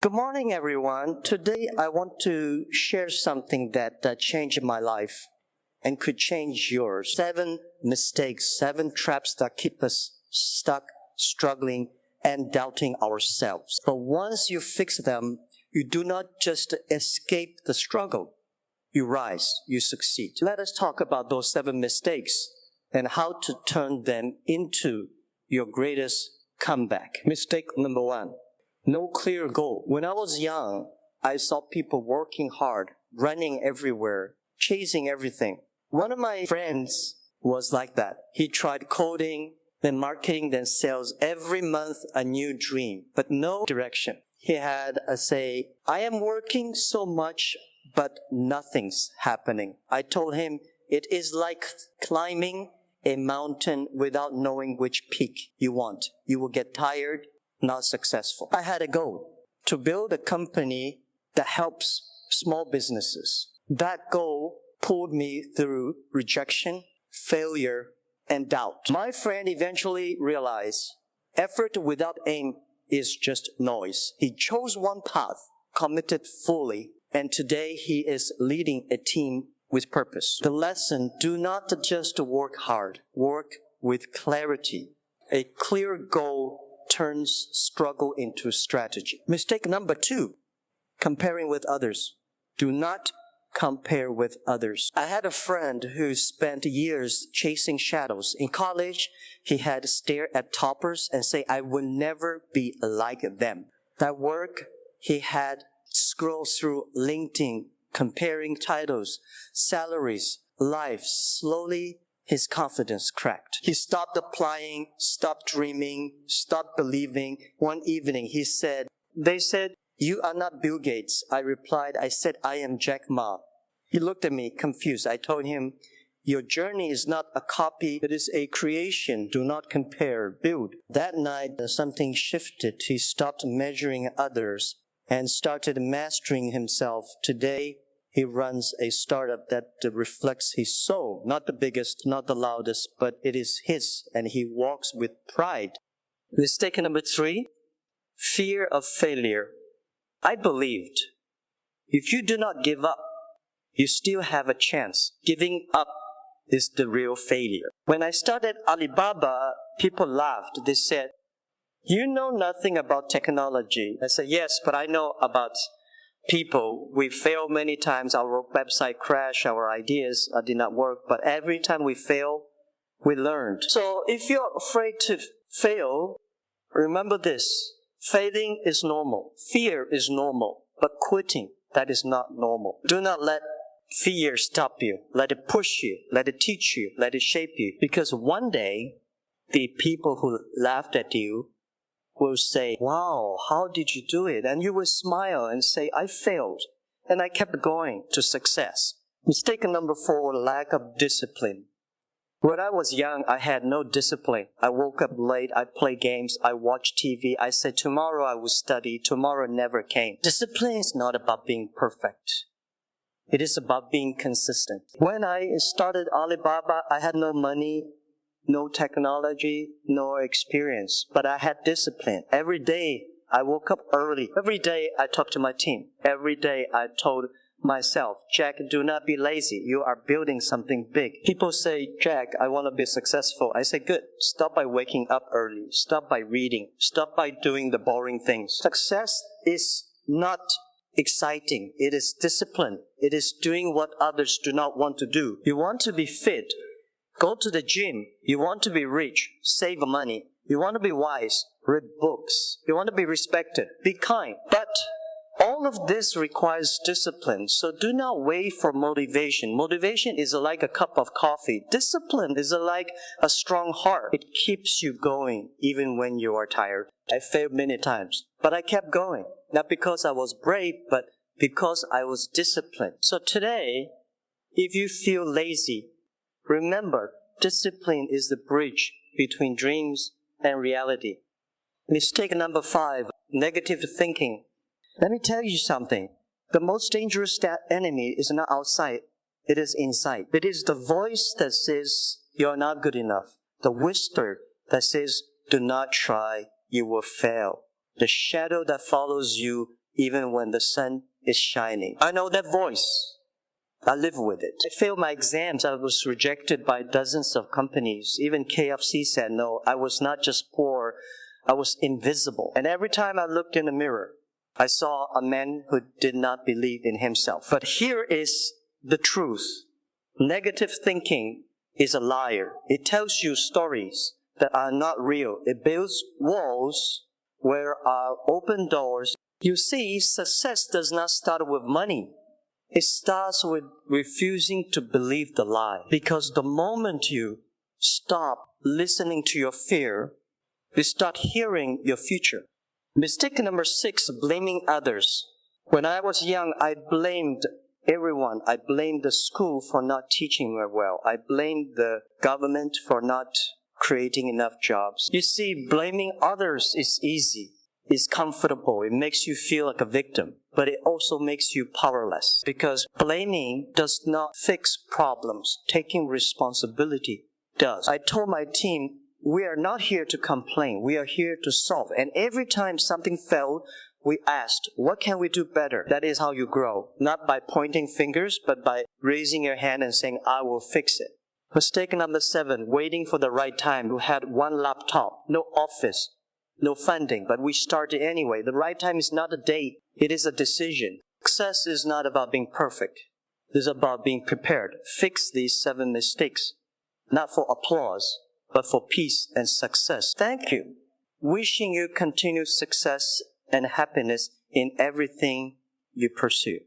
Good morning, everyone. Today, I want to share something that changed my life and could change yours. 7 mistakes, 7 traps that keep us stuck, struggling, and doubting ourselves. But once you fix them, you do not just escape the struggle. You rise, you succeed. Let us talk about those 7 mistakes and how to turn them into your greatest comeback. Mistake number 1. No clear goal. When I was young, I saw people working hard, running everywhere, chasing everything. One of my friends was like that. He tried coding, then marketing, then sales. Every month, a new dream, but no direction. He had a say, I am working so much, but nothing's happening. I told him, it is like climbing a mountain without knowing which peak you want. You will get tired, not successful. I had a goal to build a company that helps small businesses. That goal pulled me through rejection, failure, and doubt. My friend eventually realized effort without aim is just noise. He chose one path, committed fully, and today he is leading a team with purpose. The lesson, do not just work hard, work with clarity. A clear goal turns struggle into strategy. Mistake number 2, comparing with others. Do not compare with others. I had a friend who spent years chasing shadows. In college, he had to stare at toppers and say, I will never be like them. At work, he had scrolled through LinkedIn, comparing titles, salaries, lives. Slowly, his confidence cracked. He stopped applying, stopped dreaming, stopped believing. One evening, they said, you are not Bill Gates. I replied, I said, I am Jackma. He looked at me confused. I told him, your journey is not a copy, it is a creation. Do not compare, build. That night, something shifted. He stopped measuring others and started mastering himself. Today, he runs a startup that reflects his soul. Not the biggest, not the loudest, but it is his, and he walks with pride. Mistake number 3, fear of failure. I believed, if you do not give up, you still have a chance. Giving up is the real failure. When I started Alibaba, people laughed. They said, you know nothing about technology. I said, yes, but I know about people. We failed many times. Our website crashed. Our ideas did not work. But every time we fail, we learned. So if you're afraid to fail, remember this. Failing is normal. Fear is normal. But quitting, that is not normal. Do not let fear stop you. Let it push you. Let it teach you. Let it shape you. Because one day, the people who laughed at you will say, wow, how did you do it? And you will smile and say, I failed. And I kept going to success. Mistake number 4, lack of discipline. When I was young, I had no discipline. I woke up late, I played games, I watched TV. I said, tomorrow I will study. Tomorrow never came. Discipline is not about being perfect. It is about being consistent. When I started Alibaba, I had no money, no technology, no experience, but I had discipline. Every day, I woke up early. Every day, I talked to my team. Every day, I told myself, Jack, do not be lazy. You are building something big. People say, Jack, I want to be successful. I say, good. Stop by waking up early. Stop by reading. Stop by doing the boring things. Success is not exciting. It is discipline. It is doing what others do not want to do. You want to be fit. Go to the gym. You want to be rich. Save money. You want to be wise. Read books. You want to be respected. Be kind. But all of this requires discipline. So do not wait for motivation. Motivation is like a cup of coffee. Discipline is like a strong heart. It keeps you going even when you are tired. I failed many times, but I kept going. Not because I was brave, but because I was disciplined. So today, if you feel lazy, remember, discipline is the bridge between dreams and reality. Mistake number 5, negative thinking. Let me tell you something. The most dangerous enemy is not outside, it is inside. It is the voice that says you're not good enough. The whisper that says do not try, you will fail. The shadow that follows you even when the sun is shining. I know that voice. I live with it. I failed my exams. I was rejected by dozens of companies. Even KFC said no. I was not just poor, I was invisible. And every time I looked in the mirror, I saw a man who did not believe in himself. But here is the truth. Negative thinking is a liar. It tells you stories that are not real. It builds walls where are open doors. You see, success does not start with money. It starts with refusing to believe the lie. Because the moment you stop listening to your fear, you start hearing your future. Mistake number 6, blaming others. When I was young, I blamed everyone. I blamed the school for not teaching me well. I blamed the government for not creating enough jobs. You see, blaming others is easy. It's comfortable. It makes you feel like a victim. But it also makes you powerless. Because blaming does not fix problems. Taking responsibility does. I told my team, we are not here to complain. We are here to solve. And every time something failed, we asked, what can we do better? That is how you grow. Not by pointing fingers, but by raising your hand and saying, I will fix it. Mistake number 7, waiting for the right time. We had one laptop, no office, no funding, but we started anyway. The right time is not a date. It is a decision. Success is not about being perfect. It is about being prepared. Fix these 7 mistakes, not for applause, but for peace and success. Thank you. Wishing you continued success and happiness in everything you pursue.